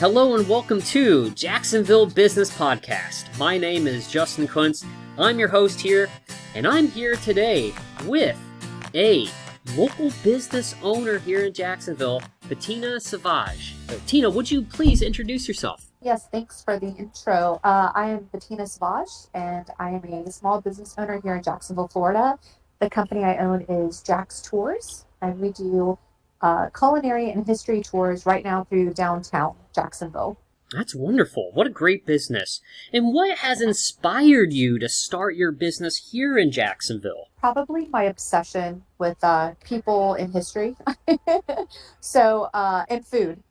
Hello and welcome to Jacksonville Business Podcast. My name is Justin Kunst. I'm your host here, and I'm here today with a local business owner here in Jacksonville, Bettina Sauvage. Tina, would you please introduce yourself? Yes, thanks for the intro. I am Bettina Sauvage, and I am a small business owner here in Jacksonville, Florida. The company I own is Jack's Tours, and we do culinary and history tours right now through downtown Jacksonville. That's wonderful. What a great business. And what has inspired you to start your business here in Jacksonville? Probably my obsession with people in history. And food.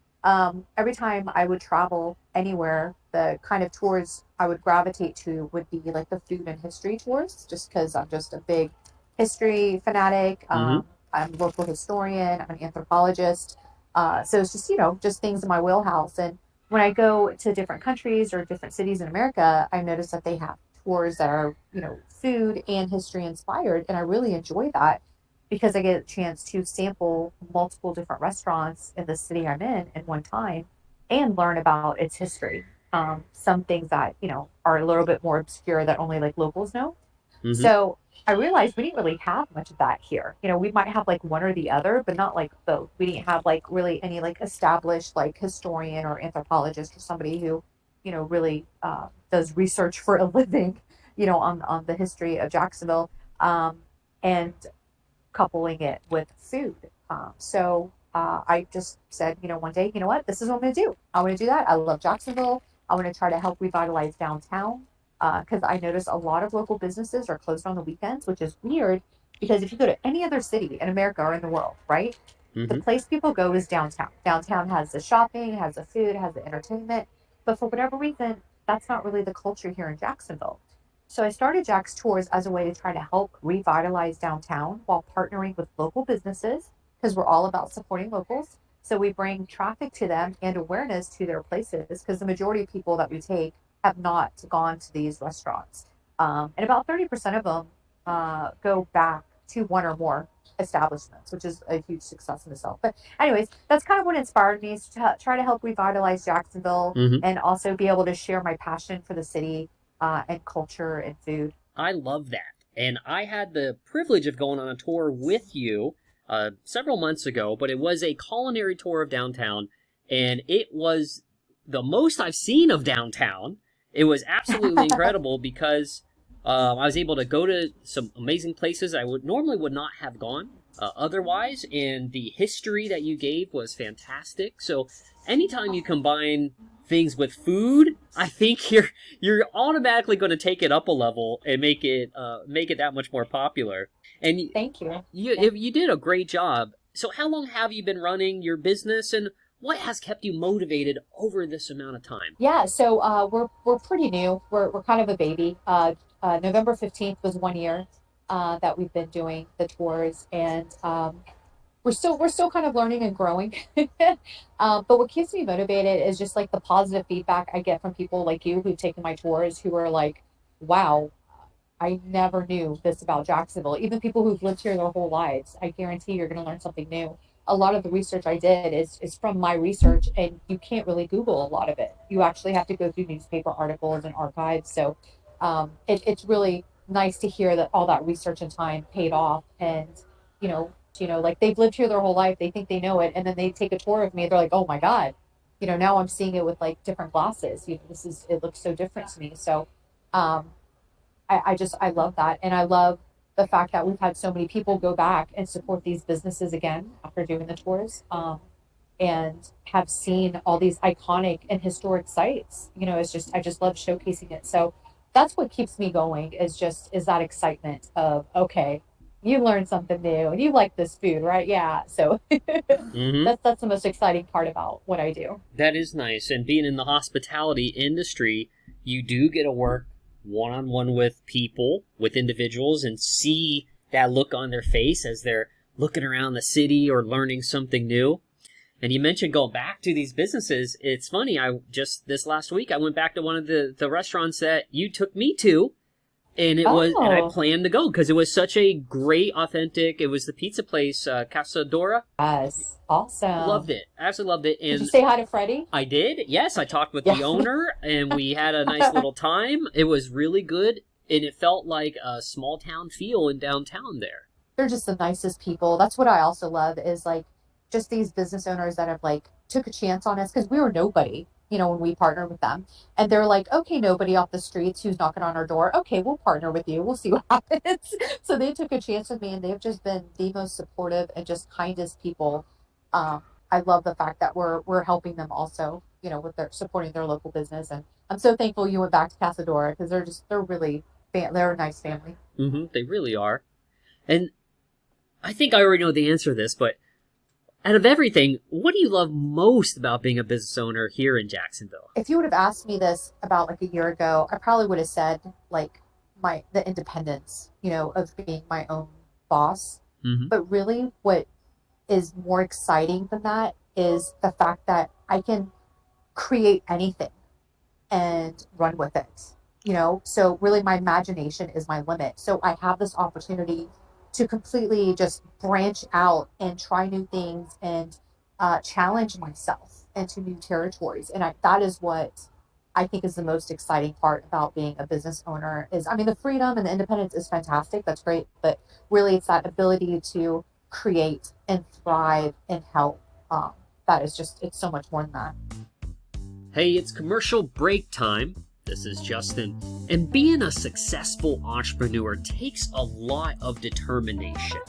Every time I would travel anywhere, the kind of tours I would gravitate to would be like the food and history tours, just because I'm just a big history fanatic. I'm a local historian. I'm an anthropologist. So it's just, just things in my wheelhouse. And when I go to different countries or different cities in America, I notice that they have tours that are, food and history inspired. And I really enjoy that because I get a chance to sample multiple different restaurants in the city I'm in at one time and learn about its history. Some things that, are a little bit more obscure that only like locals know. Mm-hmm. So I realized we didn't really have much of that here. We might have like one or the other, but not like both. We didn't have like really any like established like historian or anthropologist or somebody who, really does research for a living, on the history of Jacksonville, and coupling it with food. I just said, one day, what, this is what I'm going to do. I want to do that. I love Jacksonville. I want to try to help revitalize downtown. Because I notice a lot of local businesses are closed on the weekends, which is weird because if you go to any other city in America or in the world, right? Mm-hmm. The place people go is downtown. Downtown has the shopping, has the food, has the entertainment. But for whatever reason, that's not really the culture here in Jacksonville. So I started Jack's Tours as a way to try to help revitalize downtown while partnering with local businesses because we're all about supporting locals. So we bring traffic to them and awareness to their places because the majority of people that we take have not gone to these restaurants. And about 30% of them go back to one or more establishments, which is a huge success in itself. But anyways, that's kind of what inspired me to try to help revitalize Jacksonville and also be able to share my passion for the city and culture and food. I love that. And I had the privilege of going on a tour with you several months ago, but it was a culinary tour of downtown, and it was the most I've seen of downtown. It was absolutely incredible because I was able to go to some amazing places I would not have gone otherwise, and the history that you gave was fantastic. So anytime you combine things with food, I think you're automatically going to take it up a level and make it that much more popular. And thank you. You did a great job. So how long have you been running your business, and what has kept you motivated over this amount of time? Yeah, so we're pretty new. We're kind of a baby. November 15th was 1 year that we've been doing the tours, and we're still kind of learning and growing. But what keeps me motivated is just like the positive feedback I get from people like you who've taken my tours who are like, wow, I never knew this about Jacksonville. Even people who've lived here their whole lives, I guarantee you're going to learn something new. A lot of the research I did is from my research, and you can't really Google a lot of it. You actually have to go through newspaper articles and archives. So it's really nice to hear that all that research and time paid off. And, like they've lived here their whole life. They think they know it. And then they take a tour of me. They're like, oh, my God, now I'm seeing it with like different glasses. It looks so different to me. So I love that. And I love the fact that we've had so many people go back and support these businesses again after doing the tours, and have seen all these iconic and historic sites. I just love showcasing it. So that's what keeps me going is that excitement of, okay, you learned something new and you like this food, right? Yeah. So that's the most exciting part about what I do. That is nice. And being in the hospitality industry, you do get to work one-on-one with people, with individuals, and see that look on their face as they're looking around the city or learning something new. And you mentioned going back to these businesses. It's funny, this last week, I went back to one of the restaurants that you took me to, And and I Oh, planned to go because it was such a great, authentic. It was the pizza place, Casadora. yes. Loved Awesome. it, absolutely loved it. Did you And say hi to Freddie? I did. Yes, I talked with Yeah. the owner and we had a nice little time. It was really good and it felt like a small town feel in downtown there. They're just the nicest people. That's what I also love is like just these business owners that have like took a chance on us because we were nobody, when we partnered with them. And they're like, okay, nobody off the streets who's knocking on our door. Okay, we'll partner with you. We'll see what happens. So they took a chance with me and they've just been the most supportive and just kindest people. Um, I love the fact that we're helping them also, with their supporting their local business. And I'm so thankful you went back to Casadora because they're really they're a nice family. They really are. And I think I already know the answer to this, but out of everything, what do you love most about being a business owner here in Jacksonville? If you would have asked me this about like a year ago, I probably would have said like the independence, of being my own boss. Mm-hmm. But really what is more exciting than that is the fact that I can create anything and run with it. So really my imagination is my limit. So I have this opportunity to completely just branch out and try new things and challenge myself into new territories. And that is what I think is the most exciting part about being a business owner is, I mean, the freedom and the independence is fantastic. That's great. But really it's that ability to create and thrive and help. That is just, it's so much more than that. Hey, it's commercial break time. This is Justin. And being a successful entrepreneur takes a lot of determination.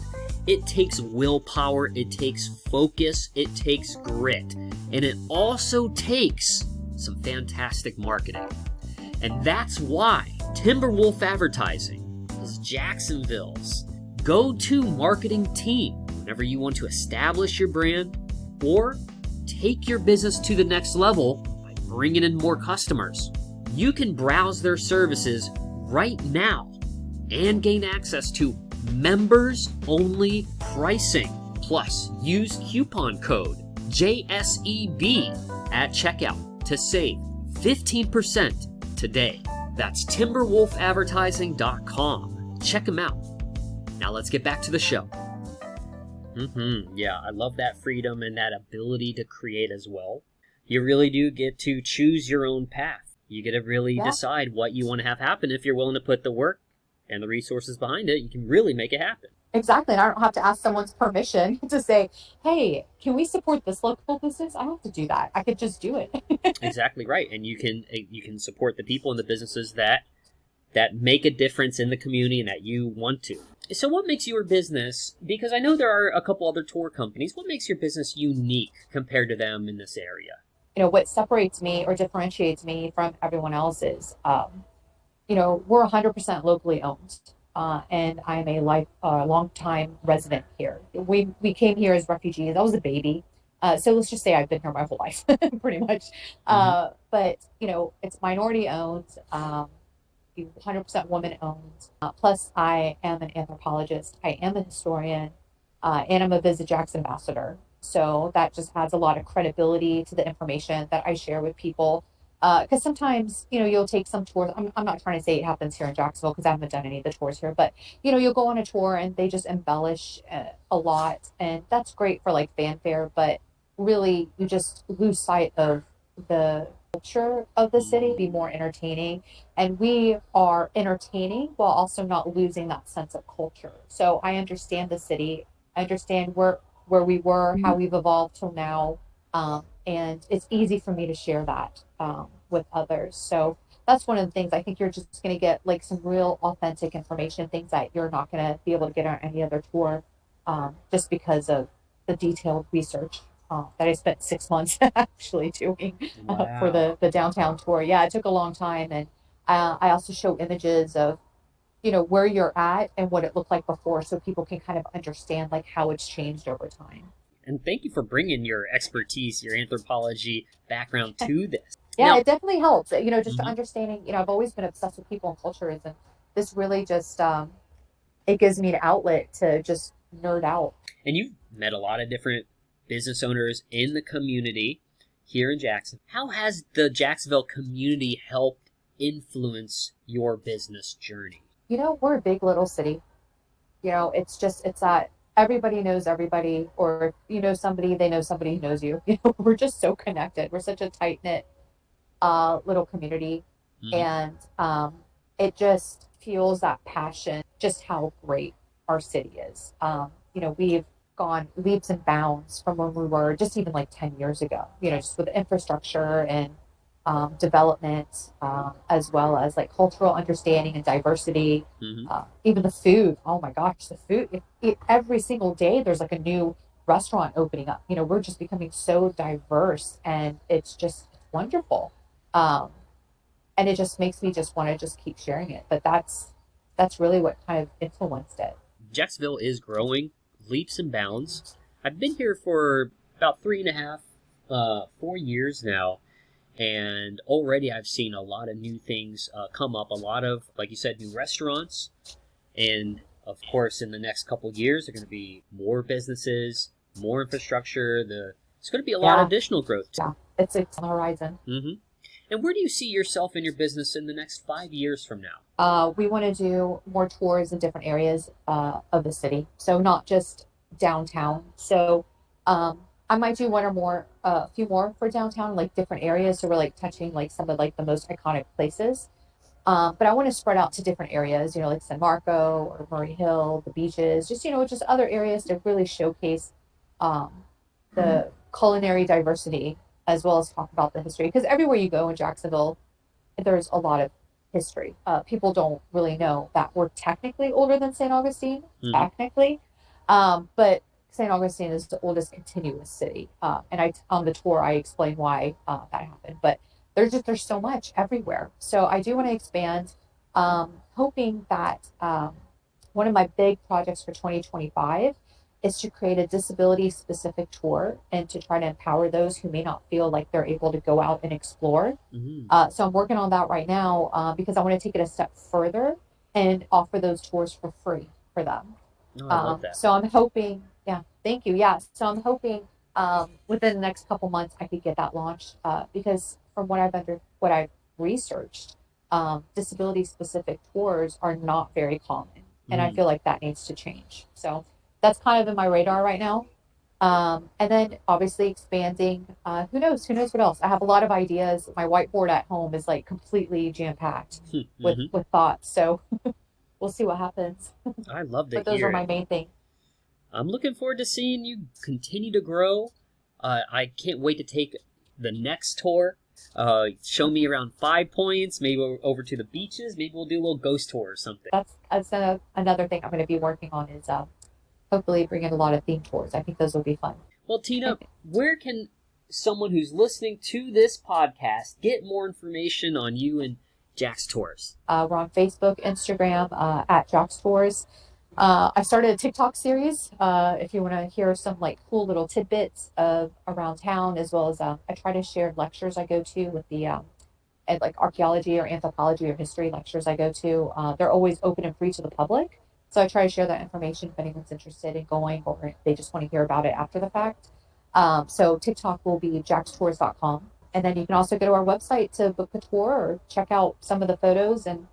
It takes willpower, it takes focus, it takes grit, and it also takes some fantastic marketing. And that's why Timberwolf Advertising is Jacksonville's go-to marketing team whenever you want to establish your brand or take your business to the next level by bringing in more customers. You can browse their services right now and gain access to members-only pricing. Plus, use coupon code JSEB at checkout to save 15% today. That's timberwolfadvertising.com. Check them out. Now let's get back to the show. Yeah, I love that freedom and that ability to create as well. You really do get to choose your own path. You get to really decide what you want to have happen. If you're willing to put the work and the resources behind it, you can really make it happen. Exactly. And I don't have to ask someone's permission to say, hey, can we support this local business? I don't have to do that. I could just do it. Exactly right. And you can support the people and the businesses that make a difference in the community and that you want to. So what makes your business, because I know there are a couple other tour companies, what makes your business unique compared to them in this area? What separates me or differentiates me from everyone else is, we're 100% locally owned. And I'm a long time resident here. We came here as refugees. I was a baby. So let's just say I've been here my whole life, pretty much. But, it's minority owned, 100% woman owned. Plus, I am an anthropologist. I am a historian, and I'm a Visit Jackson ambassador. So that just adds a lot of credibility to the information that I share with people. Because sometimes, you'll take some tours. I'm not trying to say it happens here in Jacksonville because I haven't done any of the tours here, but, you'll go on a tour and they just embellish a lot. And that's great for like fanfare, but really you just lose sight of the culture of the city, be more entertaining. And we are entertaining while also not losing that sense of culture. So I understand the city. I understand where we were, how we've evolved till now. And it's easy for me to share that with others. So that's one of the things I think you're just going to get like some real authentic information, things that you're not going to be able to get on any other tour just because of the detailed research that I spent 6 months actually doing for the downtown tour. Yeah, it took a long time. And I also show images of, where you're at and what it looked like before so people can kind of understand like how it's changed over time. And thank you for bringing your expertise, your anthropology background to this. Yeah, Now, it definitely helps. Just understanding. I've always been obsessed with people and cultures, and this really just it gives me an outlet to just nerd out. And you've met a lot of different business owners in the community here in Jackson. How has the Jacksonville community helped influence your business journey? we're a big little city. It's that everybody knows everybody, or if you know somebody, they know somebody who knows you. We're just so connected. We're such a tight knit little community, Hmm. and it just fuels that passion. Just how great our city is. We've gone leaps and bounds from when we were just even like 10 years ago. Just with infrastructure and development, as well as like cultural understanding and diversity. Hmm. Even the food. Oh my gosh, the food! Every single day, there's like a new restaurant opening up. We're just becoming so diverse, and it's wonderful. Um, and it just makes me just want to just keep sharing it. But that's really what kind of influenced it. Jacksonville is growing leaps and bounds. I've been here for about 3.5, 4 years now, and already I've seen a lot of new things come up. A lot of, like you said, new restaurants, and of course, in the next couple of years, there are going to be more businesses, more infrastructure. It's going to be a lot of Yeah, additional growth. yeah, it's on the horizon. Hmm. And where do you see yourself in your business in the next 5 years from now? We want to do more tours in different areas of the city, so not just downtown. So I might do one or more, a few more for downtown, like different areas. So we're like touching like some of like the most iconic places. But I want to spread out to different areas, like San Marco or Murray Hill, the beaches, just other areas to really showcase um, the culinary diversity as well as talk about the history. Because everywhere you go in Jacksonville, there's a lot of history. People don't really know that we're technically older than St. Augustine, Hmm. technically, but St. Augustine is the oldest continuous city. And on the tour I explain why that happened. But there's so much everywhere. So I do want to expand, hoping that one of my big projects for 2025 is to create a disability specific tour and to try to empower those who may not feel like they're able to go out and explore. Hmm. So I'm working on that right now because I want to take it a step further and offer those tours for free for them. Oh, I love that. So I'm hoping, yeah, thank you. Yeah. So I'm hoping within the next couple months I could get that launched because from what I've researched, disability specific tours are not very common, and I Mm. feel like that needs to change. So that's kind of in my radar right now. And then obviously expanding. Who knows? Who knows what else? I have a lot of ideas. My whiteboard at home is like completely jam packed with Hmm. thoughts. So we'll see what happens. I love to But those hear are it. my main thing. I'm looking forward to seeing you continue to grow. I can't wait to take the next tour. Show me around 5 points, maybe over to the beaches. Maybe we'll do a little ghost tour or something. That's another thing I'm going to be working on is hopefully bring in a lot of theme tours. I think those will be fun. Well, Tina, where can someone who's listening to this podcast get more information on you and Jack's tours? We're on Facebook, Instagram, at Jock's Tours. I started a TikTok series. If you want to hear some like cool little tidbits of around town, as well as I try to share lectures I go to with the and like archaeology or anthropology or history lectures I go to. They're always open and free to the public, so I try to share that information if anyone's interested in going or if they just want to hear about it after the fact. So TikTok will be jackstours.com. And then you can also go to our website to book a tour or check out some of the photos and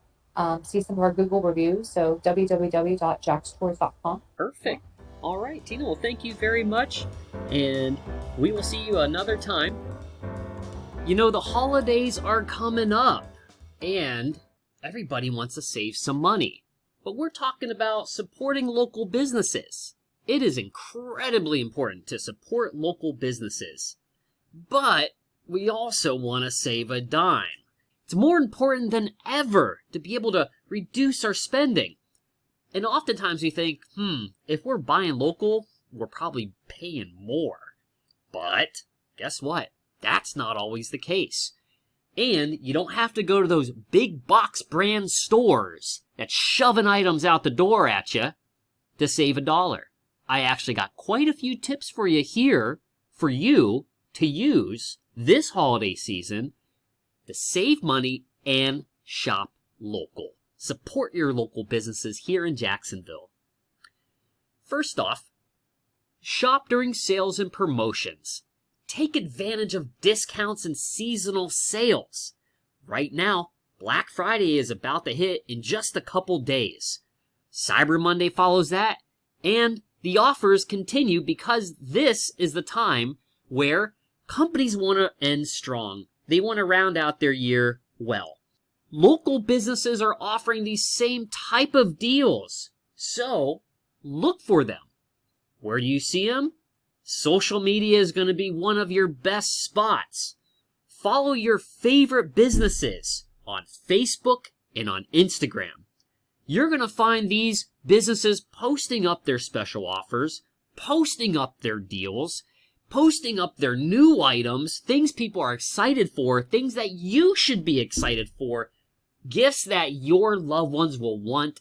see some of our Google reviews. So www.jackstours.com. Perfect. All right, Tina. Well, thank you very much, and we will see you another time. The holidays are coming up, and everybody wants to save some money. But we're talking about supporting local businesses. It is incredibly important to support local businesses. But we also want to save a dime. It's more important than ever to be able to reduce our spending. And oftentimes we think, if we're buying local, we're probably paying more. But guess what? That's not always the case. And you don't have to go to those big box brand stores that's shoving items out the door at you to save $1. I actually got quite a few tips for you here for you to use this holiday season to save money and shop local. Support your local businesses here in Jacksonville. First off, shop during sales and promotions. Take advantage of discounts and seasonal sales. Right now, Black Friday is about to hit in just a couple days. Cyber Monday follows that, and the offers continue because this is the time where companies want to end strong. They want to round out their year well. Local businesses are offering these same type of deals, so look for them. Where do you see them? Social media is going to be one of your best spots. Follow your favorite businesses on Facebook and on Instagram. You're going to find these businesses posting up their special offers, posting up their deals, posting up their new items, things people are excited for, things that you should be excited for, gifts that your loved ones will want.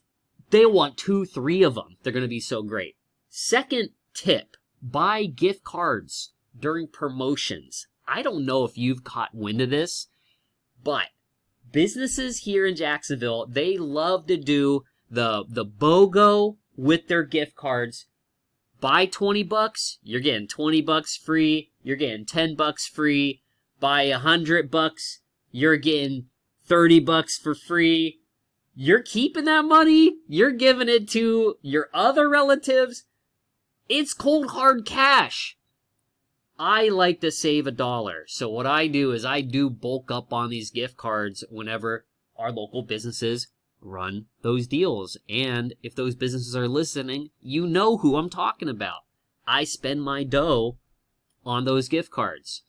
They'll want 2, 3 of them. They're going to be so great. Second tip, buy gift cards during promotions. I don't know if you've caught wind of this, but businesses here in Jacksonville, they love to do the BOGO with their gift cards. Buy $20, you're getting $20 free. You're getting $10 free. Buy $100, you're getting $30 for free. You're keeping that money. You're giving it to your other relatives. It's cold hard cash. I like to save $1. So what I do is I do bulk up on these gift cards whenever our local businesses run those deals. And if those businesses are listening, you know who I'm talking about. I spend my dough on those gift cards.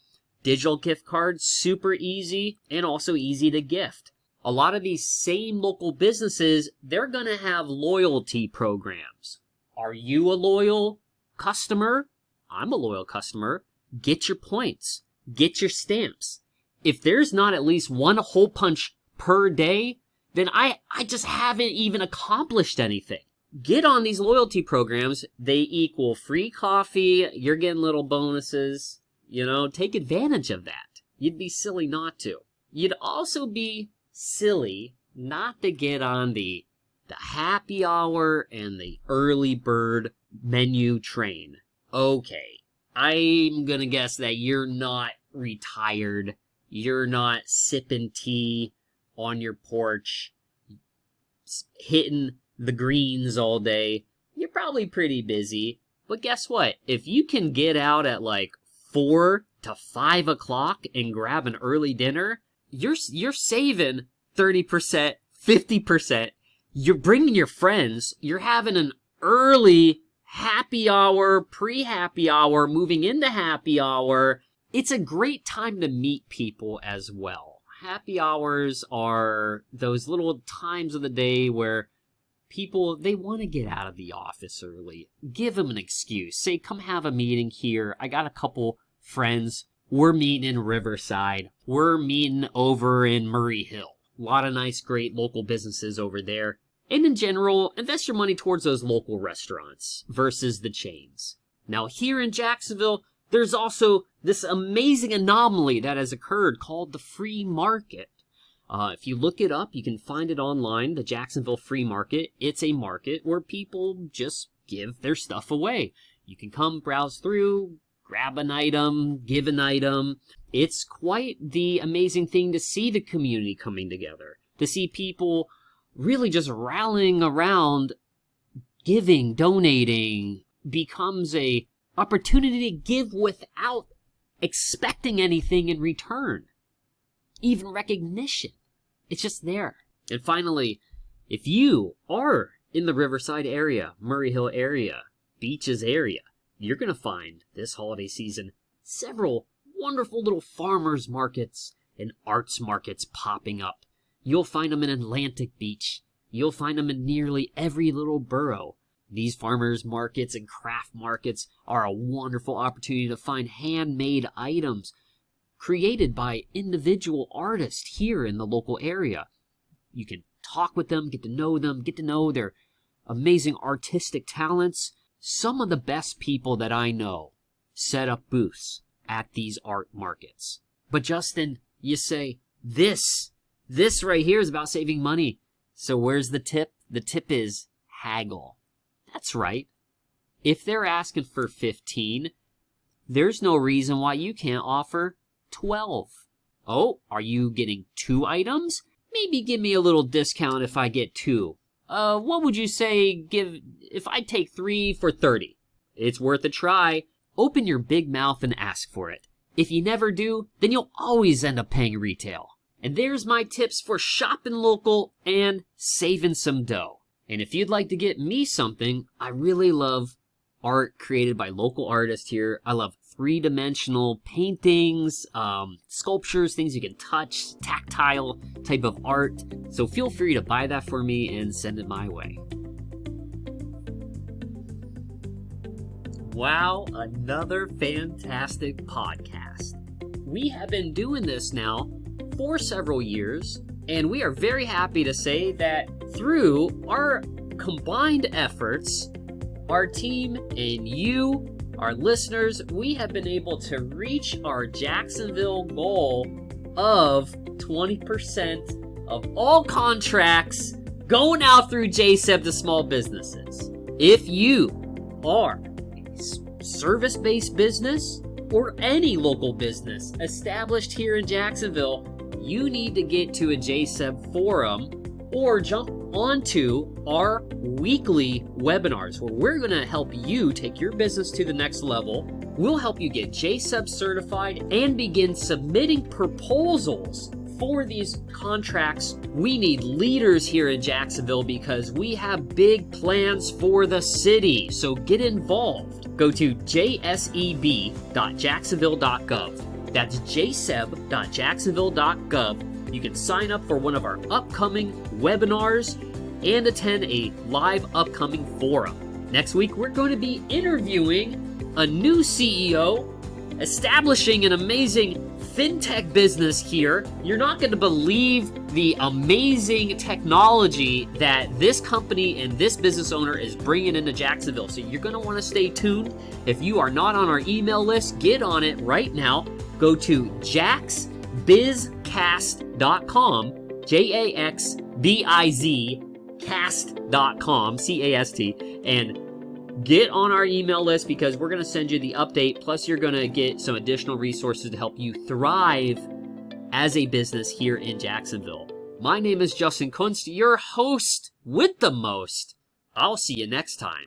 Digital gift cards, super easy and also easy to gift. A lot of these same local businesses, they're going to have loyalty programs. Are you a loyal customer? I'm a loyal customer. Get your points. Get your stamps. If there's not at least one hole punch per day, then I just haven't even accomplished anything. Get on these loyalty programs. They equal free coffee. You're getting little bonuses. You know, take advantage of that. You'd be silly not to. You'd also be silly not to get on the happy hour and the early bird menu train. Okay, I'm gonna guess that you're not retired. You're not sipping tea on your porch, hitting the greens all day. You're probably pretty busy. But guess what? If you can get out at like 4 to 5 o'clock and grab an early dinner, you're saving 30%, 50%. You're bringing your friends. You're having an early happy hour, pre-happy hour, moving into happy hour. It's a great time to meet people as well. Happy hours are those little times of the day where people, they want to get out of the office early. Give them an excuse. Say, come have a meeting here. I got a couple friends. We're meeting in Riverside. We're meeting over in Murray Hill. A lot of nice, great local businesses over there. And in general, invest your money towards those local restaurants versus the chains. Now, here in Jacksonville, there's also this amazing anomaly that has occurred called the free market. If you look it up, you can find it online, the Jacksonville Free Market. It's a market where people just give their stuff away. You can come browse through, grab an item, give an item. It's quite the amazing thing to see the community coming together, to see people really just rallying around, giving, donating, becomes a opportunity to give without expecting anything in return, even recognition. It's just there. And finally, if you are in the Riverside area, Murray Hill area, Beaches area, you're going to find this holiday season several wonderful little farmers markets and arts markets popping up. You'll find them in Atlantic Beach. You'll find them in nearly every little borough. These farmers markets and craft markets are a wonderful opportunity to find handmade items created by individual artists here in the local area. You can talk with them, get to know their amazing artistic talents. Some of the best people that I know set up booths at these art markets. But Justin, you say, this right here is about saving money. So where's the tip? The tip is haggle. That's right. If they're asking for 15, there's no reason why you can't offer 12. Oh, are you getting 2 items? maybe give me a little discount if I get 2. What would you say if I take 3 for 30? It's worth a try. Open your big mouth and ask for it. If you never do, then you'll always end up paying retail. And there's my tips for shopping local and saving some dough. And if you'd like to get me something, I really love art created by local artists here. I love 3-dimensional paintings, sculptures, things you can touch, tactile type of art. So feel free to buy that for me and send it my way. Wow, another fantastic podcast. We have been doing this now for several years, and we are very happy to say that through our combined efforts, our team and you, our listeners, we have been able to reach our Jacksonville goal of 20% of all contracts going out through JSEB to small businesses. If you are a service-based business or any local business established here in Jacksonville, you need to get to a JSEB forum or jump onto our weekly webinars where we're going to help you take your business to the next level. We'll help you get JSEB certified and begin submitting proposals for these contracts. We need leaders here in Jacksonville because we have big plans for the city. So get involved. Go to jseb.jacksonville.gov. That's jseb.jacksonville.gov. You can sign up for one of our upcoming webinars and attend a live upcoming forum. Next week, we're going to be interviewing a new CEO, establishing an amazing fintech business here. You're not going to believe the amazing technology that this company and this business owner is bringing into Jacksonville. So you're going to want to stay tuned. If you are not on our email list, get on it right now. Go to jaxbizcast.com, JAXBIZ cast.com, C-A-S-T, and get on our email list because we're going to send you the update. Plus, you're going to get some additional resources to help you thrive as a business here in Jacksonville. My name is Justin Kunst, your host with the most. I'll see you next time.